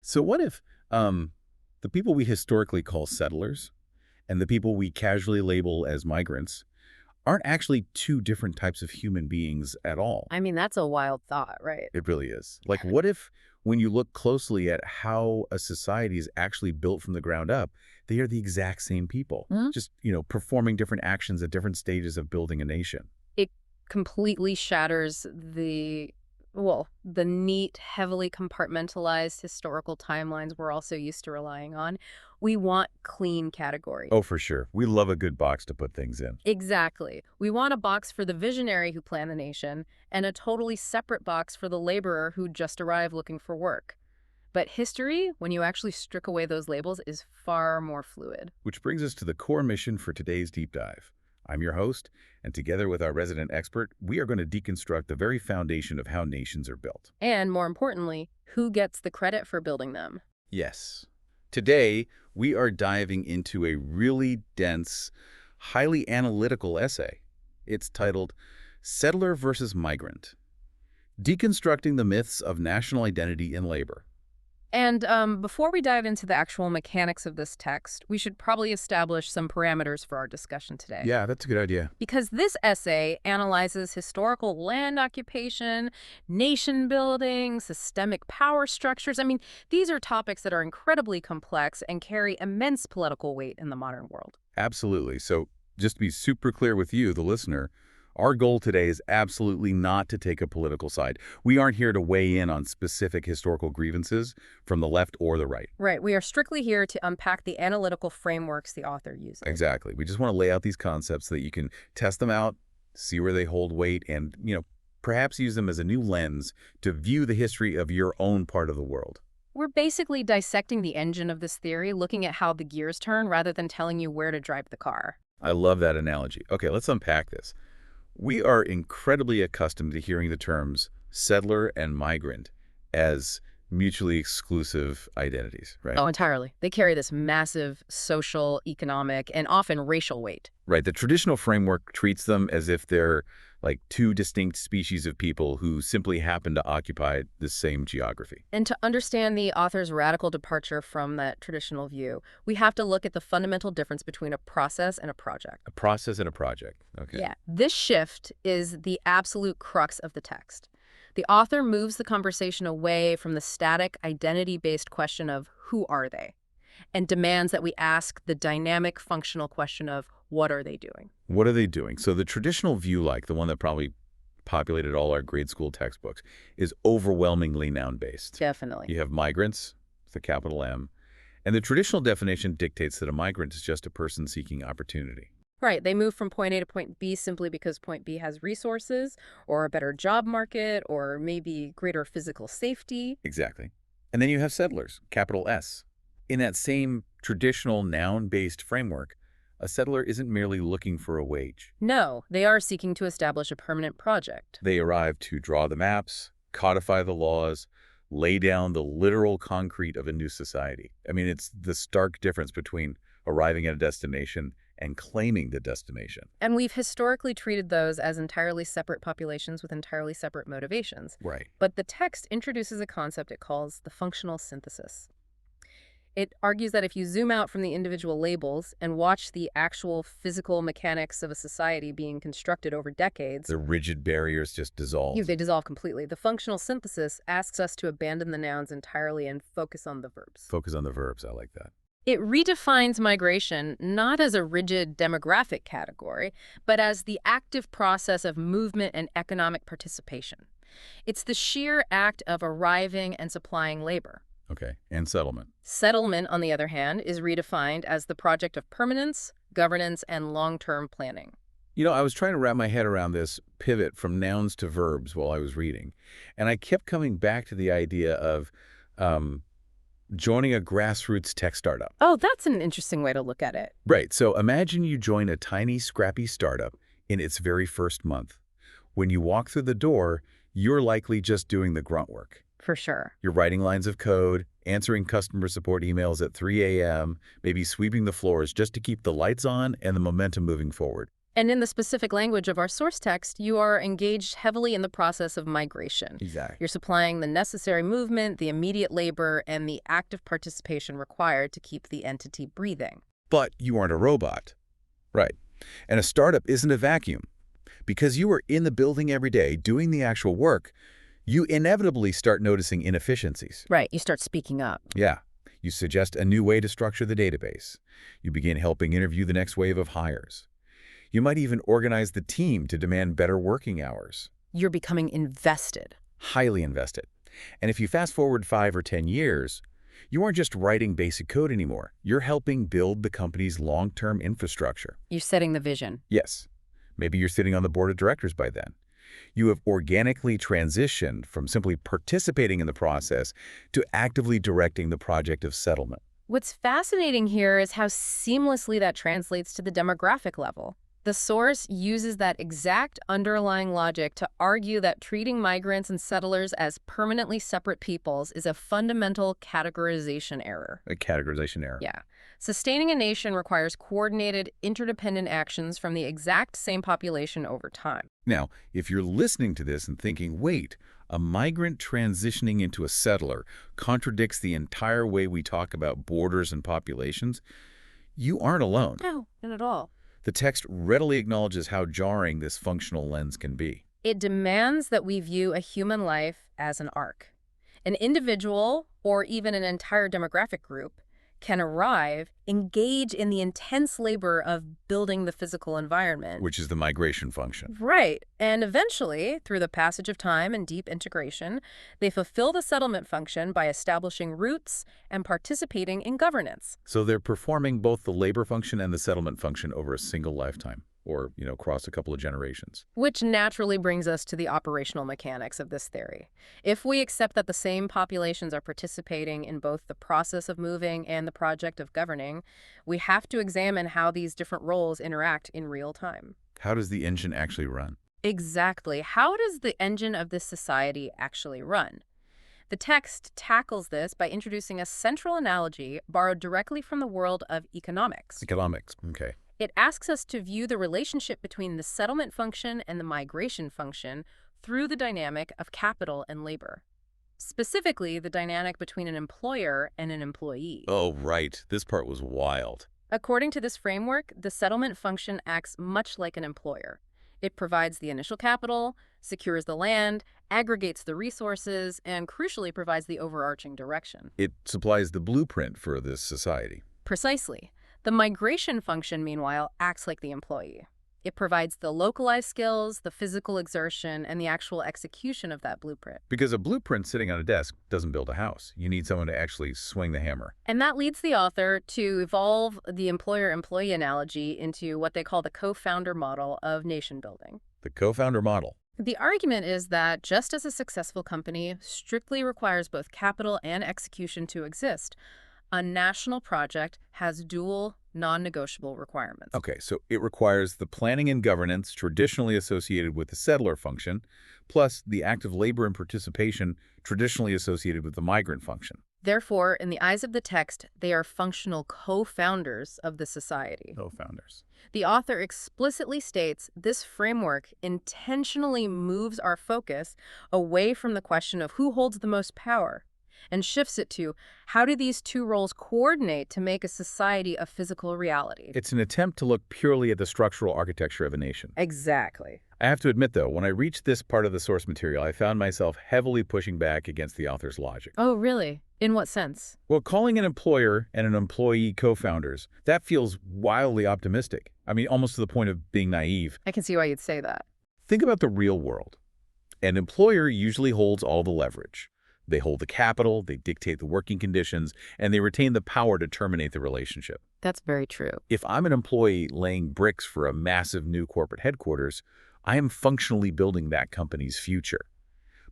So what if the people we historically call settlers and the people we casually label as migrants aren't actually two different types of human beings at all? I mean, that's a wild thought, right? It really is. Like, what if when you look closely at how a society is actually built from the ground up, they are the exact same people, Mhm. just, performing different actions at different stages of building a nation? It completely shatters the neat, heavily compartmentalized historical timelines we're also used to relying on. We want clean categories. Oh, for sure. We love a good box to put things in. Exactly. We want a box for the visionary who planned the nation and a totally separate box for the laborer who just arrived looking for work. But history, when you actually strip away those labels, is far more fluid. Which brings us to the core mission for today's deep dive. I'm your host, and together with our resident expert, we are going to deconstruct the very foundation of how nations are built. And more importantly, who gets the credit for building them? Yes. Today, we are diving into a really dense, highly analytical essay. It's titled Settler versus Migrant: Deconstructing the Myths of National Identity in Labor. And before we dive into the actual mechanics of this text, we should probably establish some parameters for our discussion today. Yeah, that's a good idea. Because this essay analyzes historical land occupation, nation building, systemic power structures. I mean, these are topics that are incredibly complex and carry immense political weight in the modern world. Absolutely. So just to be super clear with you, the listener, our goal today is absolutely not to take a political side. We aren't here to weigh in on specific historical grievances from the left or the right. Right. We are strictly here to unpack the analytical frameworks the author uses. Exactly. We just want to lay out these concepts so that you can test them out, see where they hold weight, and, perhaps use them as a new lens to view the history of your own part of the world. We're basically dissecting the engine of this theory, looking at how the gears turn rather than telling you where to drive the car. I love that analogy. Okay, let's unpack this. We are incredibly accustomed to hearing the terms settler and migrant as mutually exclusive identities, right? Oh, entirely. They carry this massive social, economic, and often racial weight. Right. The traditional framework treats them as if they're like two distinct species of people who simply happen to occupy the same geography. And to understand the author's radical departure from that traditional view, we have to look at the fundamental difference between a process and a project. A process and a project. Okay. Yeah, this shift is the absolute crux of the text. The author moves the conversation away from the static, identity-based question of who are they, and demands that we ask the dynamic, functional question of what are they doing? What are they doing? So the traditional view, like the one that probably populated all our grade school textbooks, is overwhelmingly noun-based. Definitely. You have migrants, with a capital M, and the traditional definition dictates that a migrant is just a person seeking opportunity. Right, they move from point A to point B simply because point B has resources, or a better job market, or maybe greater physical safety. Exactly. And then you have settlers, capital S. In that same traditional noun-based framework, a settler isn't merely looking for a wage. No, they are seeking to establish a permanent project. They arrive to draw the maps, codify the laws, lay down the literal concrete of a new society. I mean, it's the stark difference between arriving at a destination and claiming the destination. And we've historically treated those as entirely separate populations with entirely separate motivations. Right. But the text introduces a concept it calls the functional synthesis. It argues that if you zoom out from the individual labels and watch the actual physical mechanics of a society being constructed over decades, The rigid barriers just dissolve. they dissolve completely. The functional synthesis asks us to abandon the nouns entirely and focus on the verbs. Focus on the verbs. I like that. It redefines migration not as a rigid demographic category, but as the active process of movement and economic participation. It's the sheer act of arriving and supplying labor. Okay. And settlement. Settlement, on the other hand, is redefined as the project of permanence, governance, and long-term planning. I was trying to wrap my head around this pivot from nouns to verbs while I was reading, and I kept coming back to the idea of joining a grassroots tech startup. Oh, that's an interesting way to look at it. Right. So imagine you join a tiny, scrappy startup in its very first month. When you walk through the door, you're likely just doing the grunt work. For sure. You're writing lines of code, answering customer support emails at 3 a.m., maybe sweeping the floors just to keep the lights on and the momentum moving forward. And in the specific language of our source text, you are engaged heavily in the process of migration. Exactly. You're supplying the necessary movement, the immediate labor, and the active participation required to keep the entity breathing. But you aren't a robot. Right. And a startup isn't a vacuum. Because you are in the building every day doing the actual work, you inevitably start noticing inefficiencies. Right, you start speaking up. Yeah. You suggest a new way to structure the database. You begin helping interview the next wave of hires. You might even organize the team to demand better working hours. You're becoming invested. Highly invested. And if you fast forward 5 or 10 years, you aren't just writing basic code anymore. You're helping build the company's long-term infrastructure. You're setting the vision. Yes. Maybe you're sitting on the board of directors by then. You have organically transitioned from simply participating in the process to actively directing the project of settlement. What's fascinating here is how seamlessly that translates to the demographic level. The source uses that exact underlying logic to argue that treating migrants and settlers as permanently separate peoples is a fundamental categorization error. A categorization error. Yeah. Sustaining a nation requires coordinated, interdependent actions from the exact same population over time. Now, if you're listening to this and thinking, wait, a migrant transitioning into a settler contradicts the entire way we talk about borders and populations, you aren't alone. No, not at all. The text readily acknowledges how jarring this functional lens can be. It demands that we view a human life as an arc. An individual, or even an entire demographic group, can arrive, engage in the intense labor of building the physical environment. Which is the migration function. Right. And eventually, through the passage of time and deep integration, they fulfill the settlement function by establishing roots and participating in governance. So they're performing both the labor function and the settlement function over a single lifetime, or, across a couple of generations. Which naturally brings us to the operational mechanics of this theory. If we accept that the same populations are participating in both the process of moving and the project of governing, we have to examine how these different roles interact in real time. How does the engine actually run? Exactly. How does the engine of this society actually run? The text tackles this by introducing a central analogy borrowed directly from the world of economics. Economics, okay. It asks us to view the relationship between the settlement function and the migration function through the dynamic of capital and labor. Specifically, the dynamic between an employer and an employee. Oh, right. This part was wild. According to this framework, the settlement function acts much like an employer. It provides the initial capital, secures the land, aggregates the resources, and crucially provides the overarching direction. It supplies the blueprint for this society. Precisely. The migration function, meanwhile, acts like the employee. It provides the localized skills, the physical exertion, and the actual execution of that blueprint. Because a blueprint sitting on a desk doesn't build a house. You need someone to actually swing the hammer. And that leads the author to evolve the employer-employee analogy into what they call the co-founder model of nation building. The co-founder model. The argument is that just as a successful company strictly requires both capital and execution to exist, a national project has dual, non-negotiable requirements. Okay, so it requires the planning and governance traditionally associated with the settler function, plus the active labor and participation traditionally associated with the migrant function. Therefore, in the eyes of the text, they are functional co-founders of the society. Co-founders. The author explicitly states this framework intentionally moves our focus away from the question of who holds the most power and shifts it to how do these two roles coordinate to make a society a physical reality. It's an attempt to look purely at the structural architecture of a nation. Exactly. I have to admit, though, when I reached this part of the source material, I found myself heavily pushing back against the author's logic. Oh, really? In what sense? Well, calling an employer and an employee co-founders, that feels wildly optimistic. I mean, almost to the point of being naive. I can see why you'd say that. Think about the real world. An employer usually holds all the leverage. They hold the capital, they dictate the working conditions, and they retain the power to terminate the relationship. That's very true. If I'm an employee laying bricks for a massive new corporate headquarters, I am functionally building that company's future.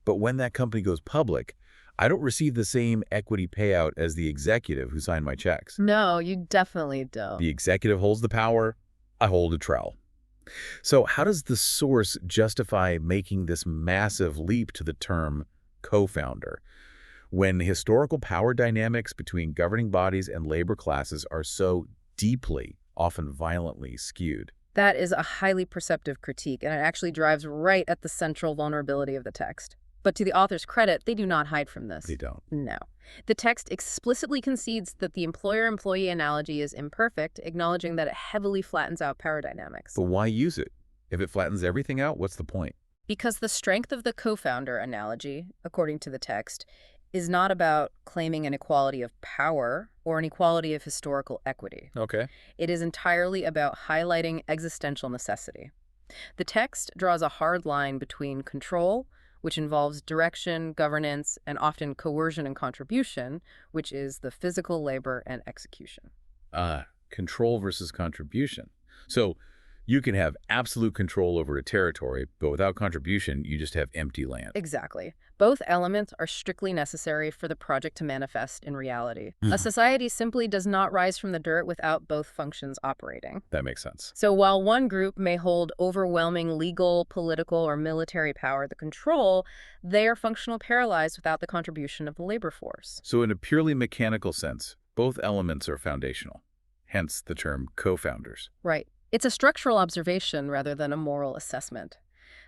But when that company goes public, I don't receive the same equity payout as the executive who signed my checks. No, you definitely don't. The executive holds the power, I hold a trowel. So how does the source justify making this massive leap to the term co-founder when historical power dynamics between governing bodies and labor classes are so deeply, often violently skewed? That is a highly perceptive critique, and it actually drives right at the central vulnerability of the text. But to the author's credit, they do not hide from They this. don't. No. The text explicitly concedes that the employer-employee analogy is imperfect, acknowledging that it heavily flattens out power dynamics. But why use it? If it flattens everything out, what's the point? Because the strength of the co-founder analogy, according to the text, is not about claiming an equality of power or an equality of historical equity. Okay. It is entirely about highlighting existential necessity. The text draws a hard line between control, which involves direction, governance, and often coercion and contribution, which is the physical labor and execution. Control versus contribution. So you can have absolute control over a territory, but without contribution, you just have empty land. Exactly. Both elements are strictly necessary for the project to manifest in reality. A society simply does not rise from the dirt without both functions operating. That makes sense. So while one group may hold overwhelming legal, political, or military power, the control, they are functional paralyzed without the contribution of the labor force. So in a purely mechanical sense, both elements are foundational, hence the term co-founders. Right. It's a structural observation rather than a moral assessment.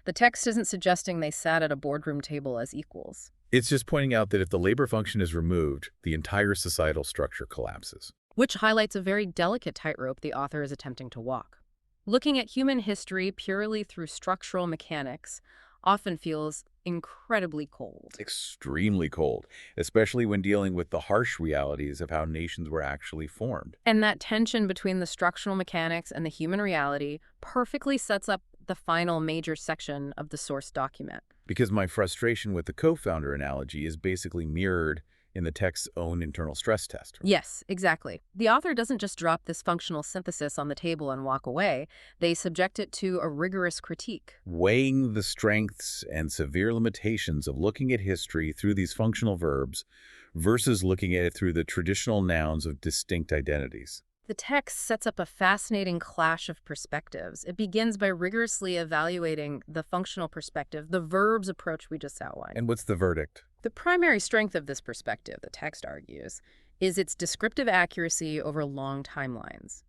The text isn't suggesting they sat at a boardroom table as equals. It's just pointing out that if the labor function is removed, the entire societal structure collapses. Which highlights a very delicate tightrope the author is attempting to walk. Looking at human history purely through structural mechanics often feels incredibly cold. Extremely cold, especially when dealing with the harsh realities of how nations were actually formed. And that tension between the structural mechanics and the human reality perfectly sets up the final major section of the source document. Because my frustration with the co-founder analogy is basically mirrored in the text's own internal stress test. Yes, exactly. The author doesn't just drop this functional synthesis on the table and walk away. They subject it to a rigorous critique. Weighing the strengths and severe limitations of looking at history through these functional verbs versus looking at it through the traditional nouns of distinct identities. The text sets up a fascinating clash of perspectives. It begins by rigorously evaluating the functional perspective, the verbs approach we just outlined. And what's the verdict? The primary strength of this perspective, the text argues, is its descriptive accuracy over long timelines.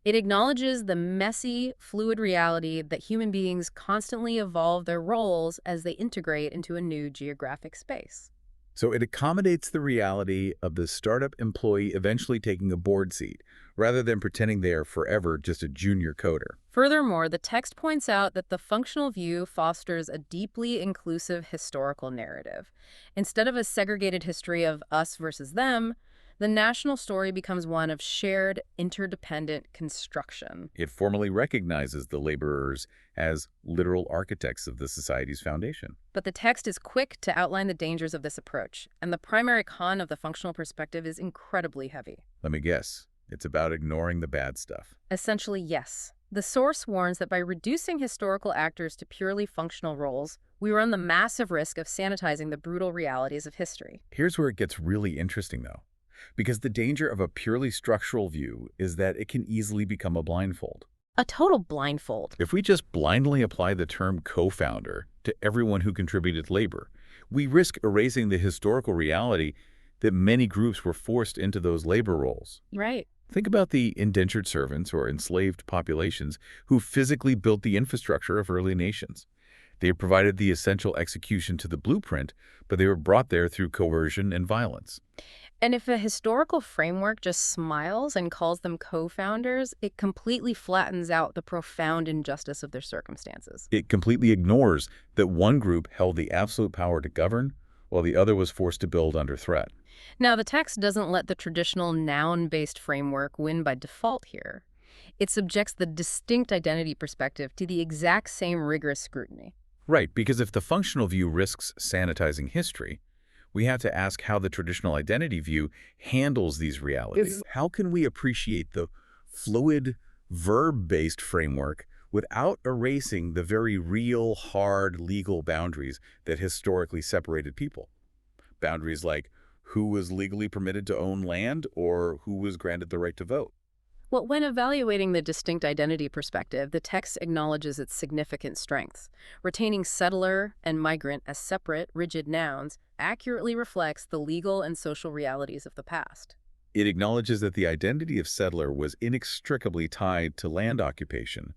It acknowledges the messy, fluid reality that human beings constantly evolve their roles as they integrate into a new geographic space. So it accommodates the reality of the startup employee eventually taking a board seat, rather than pretending they are forever just a junior coder. Furthermore, the text points out that the functional view fosters a deeply inclusive historical narrative. Instead of a segregated history of us versus them, the national story becomes one of shared, interdependent construction. It formally recognizes the laborers as literal architects of the society's foundation. But the text is quick to outline the dangers of this approach, and the primary con of the functional perspective is incredibly heavy. Let me guess. It's about ignoring the bad stuff. Essentially, yes. The source warns that by reducing historical actors to purely functional roles, we run the massive risk of sanitizing the brutal realities of history. Here's where it gets really interesting, though. Because the danger of a purely structural view is that it can easily become a blindfold. A total blindfold. If we just blindly apply the term co-founder to everyone who contributed labor, we risk erasing the historical reality that many groups were forced into those labor roles. Right. Think about the indentured servants or enslaved populations who physically built the infrastructure of early nations. They provided the essential execution to the blueprint, but they were brought there through coercion and violence. And if a historical framework just smiles and calls them co-founders, it completely flattens out the profound injustice of their circumstances. It completely ignores that one group held the absolute power to govern, while the other was forced to build under threat. Now, the text doesn't let the traditional noun-based framework win by default here. It subjects the distinct identity perspective to the exact same rigorous scrutiny. Right, because if the functional view risks sanitizing history, we have to ask how the traditional identity view handles these realities. How can we appreciate the fluid, verb-based framework without erasing the very real, hard legal boundaries that historically separated people? Boundaries like who was legally permitted to own land or who was granted the right to vote. Well, when evaluating the distinct identity perspective, the text acknowledges its significant strengths. Retaining settler and migrant as separate, rigid nouns accurately reflects the legal and social realities of the past. It acknowledges that the identity of settler was inextricably tied to land occupation,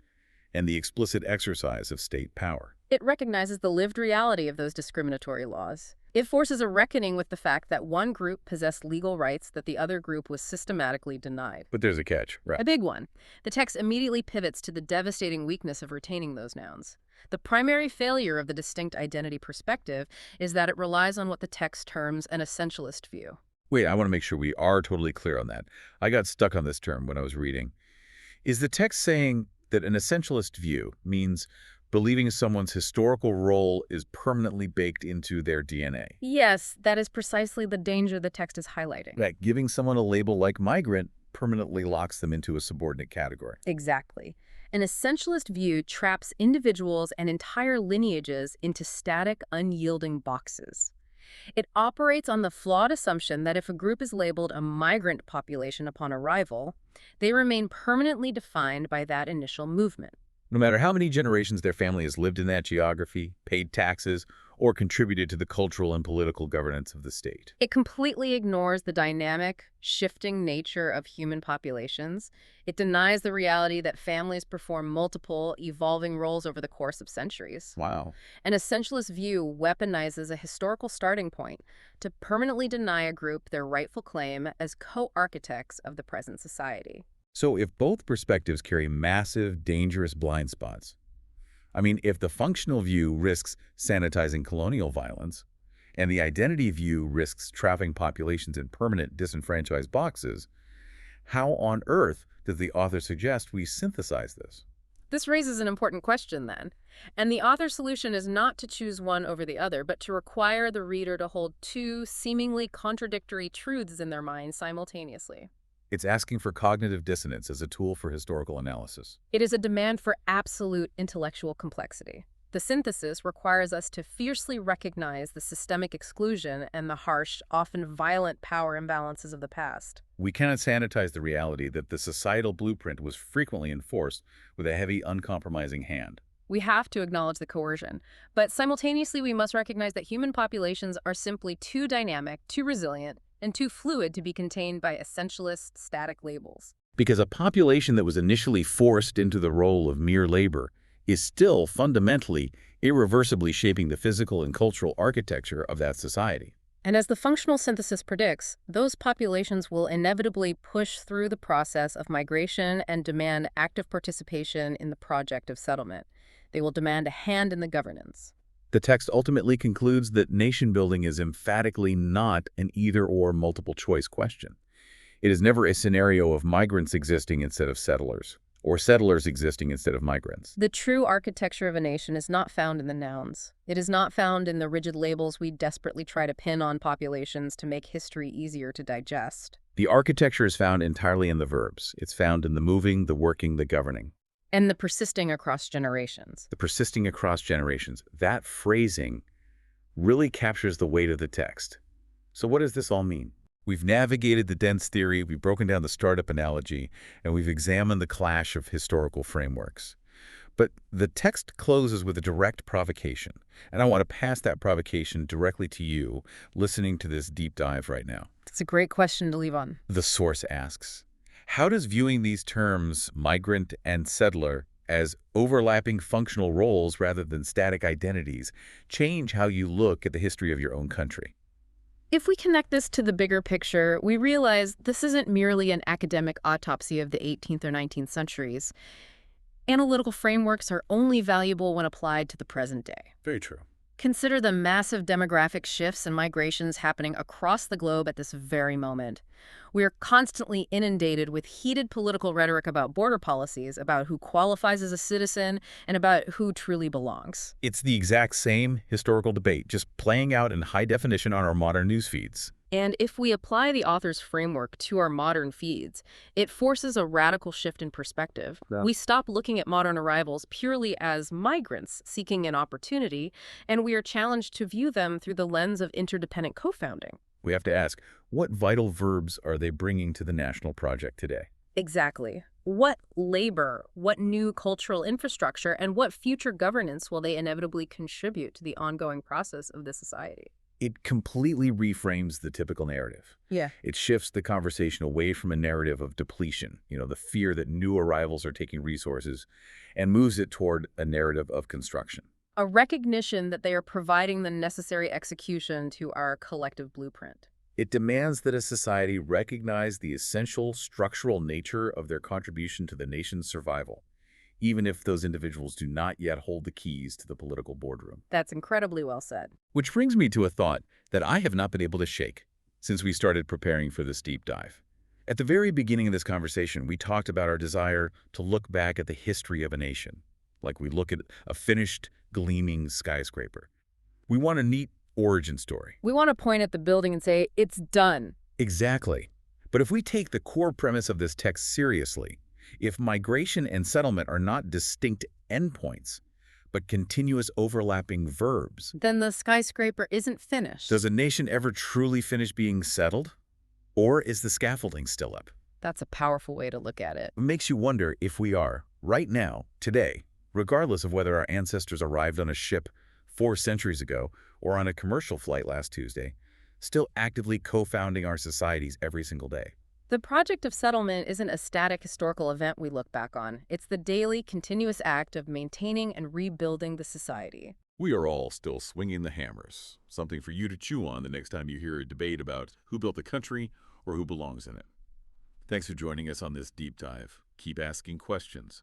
and the explicit exercise of state power. It recognizes the lived reality of those discriminatory laws. It forces a reckoning with the fact that one group possessed legal rights that the other group was systematically denied. But there's a catch, right? A big one. The text immediately pivots to the devastating weakness of retaining those nouns. The primary failure of the distinct identity perspective is that it relies on what the text terms an essentialist view. Wait, I want to make sure we are totally clear on that. I got stuck on this term when I was reading. Is the text saying that an essentialist view means believing someone's historical role is permanently baked into their DNA? Yes, that is precisely the danger the text is highlighting. That giving someone a label like migrant permanently locks them into a subordinate category. Exactly. An essentialist view traps individuals and entire lineages into static, unyielding boxes. It operates on the flawed assumption that if a group is labeled a migrant population upon arrival, they remain permanently defined by that initial movement. No matter how many generations their family has lived in that geography, paid taxes, or contributed to the cultural and political governance of the state. It completely ignores the dynamic, shifting nature of human populations. It denies the reality that families perform multiple, evolving roles over the course of centuries. Wow. An essentialist view weaponizes a historical starting point to permanently deny a group their rightful claim as co-architects of the present society. So if both perspectives carry massive, dangerous blind spots, if the functional view risks sanitizing colonial violence, and the identity view risks trapping populations in permanent disenfranchised boxes, how on earth does the author suggest we synthesize this? This raises an important question, then. And the author's solution is not to choose one over the other, but to require the reader to hold two seemingly contradictory truths in their mind simultaneously. It's asking for cognitive dissonance as a tool for historical analysis. It is a demand for absolute intellectual complexity. The synthesis requires us to fiercely recognize the systemic exclusion and the harsh, often violent power imbalances of the past. We cannot sanitize the reality that the societal blueprint was frequently enforced with a heavy, uncompromising hand. We have to acknowledge the coercion, but simultaneously we must recognize that human populations are simply too dynamic, too resilient, and too fluid to be contained by essentialist, static labels. Because a population that was initially forced into the role of mere labor is still fundamentally, irreversibly shaping the physical and cultural architecture of that society. And as the functional synthesis predicts, those populations will inevitably push through the process of migration and demand active participation in the project of settlement. They will demand a hand in the governance. The text ultimately concludes that nation-building is emphatically not an either-or multiple-choice question. It is never a scenario of migrants existing instead of settlers, or settlers existing instead of migrants. The true architecture of a nation is not found in the nouns. It is not found in the rigid labels we desperately try to pin on populations to make history easier to digest. The architecture is found entirely in the verbs. It's found in the moving, the working, the governing. And the persisting across generations. The persisting across generations. That phrasing really captures the weight of the text. So what does this all mean? We've navigated the dense theory, we've broken down the startup analogy, and we've examined the clash of historical frameworks. But the text closes with a direct provocation, and I want to pass that provocation directly to you, listening to this deep dive right now. It's a great question to leave on. The source asks, how does viewing these terms, migrant and settler, as overlapping functional roles rather than static identities, change how you look at the history of your own country? If we connect this to the bigger picture, we realize this isn't merely an academic autopsy of the 18th or 19th centuries. Analytical frameworks are only valuable when applied to the present day. Very true. Consider the massive demographic shifts and migrations happening across the globe at this very moment. We are constantly inundated with heated political rhetoric about border policies, about who qualifies as a citizen, and about who truly belongs. It's the exact same historical debate, just playing out in high definition on our modern news feeds. And if we apply the author's framework to our modern feeds, it forces a radical shift in perspective. Yeah. We stop looking at modern arrivals purely as migrants seeking an opportunity, and we are challenged to view them through the lens of interdependent co-founding. We have to ask, what vital verbs are they bringing to the national project today? Exactly. What labor, what new cultural infrastructure, and what future governance will they inevitably contribute to the ongoing process of the society? It completely reframes the typical narrative. Yeah. It shifts the conversation away from a narrative of depletion, the fear that new arrivals are taking resources, and moves it toward a narrative of construction. A recognition that they are providing the necessary execution to our collective blueprint. It demands that a society recognize the essential structural nature of their contribution to the nation's survival, even if those individuals do not yet hold the keys to the political boardroom. That's incredibly well said. Which brings me to a thought that I have not been able to shake since we started preparing for this deep dive. At the very beginning of this conversation, we talked about our desire to look back at the history of a nation, like we look at a finished, gleaming skyscraper. We want a neat origin story. We want to point at the building and say, it's done. Exactly. But if we take the core premise of this text seriously, if migration and settlement are not distinct endpoints, but continuous overlapping verbs, Then the skyscraper isn't finished. does a nation ever truly finish being settled? Or is the scaffolding still up? That's a powerful way to look at it. It makes you wonder if we are, right now, today, regardless of whether our ancestors arrived on a ship 4 centuries ago or on a commercial flight last Tuesday, still actively co-founding our societies every single day. The project of settlement isn't a static historical event we look back on. It's the daily, continuous act of maintaining and rebuilding the society. We are all still swinging the hammers, something for you to chew on the next time you hear a debate about who built the country or who belongs in it. Thanks for joining us on this deep dive. Keep asking questions.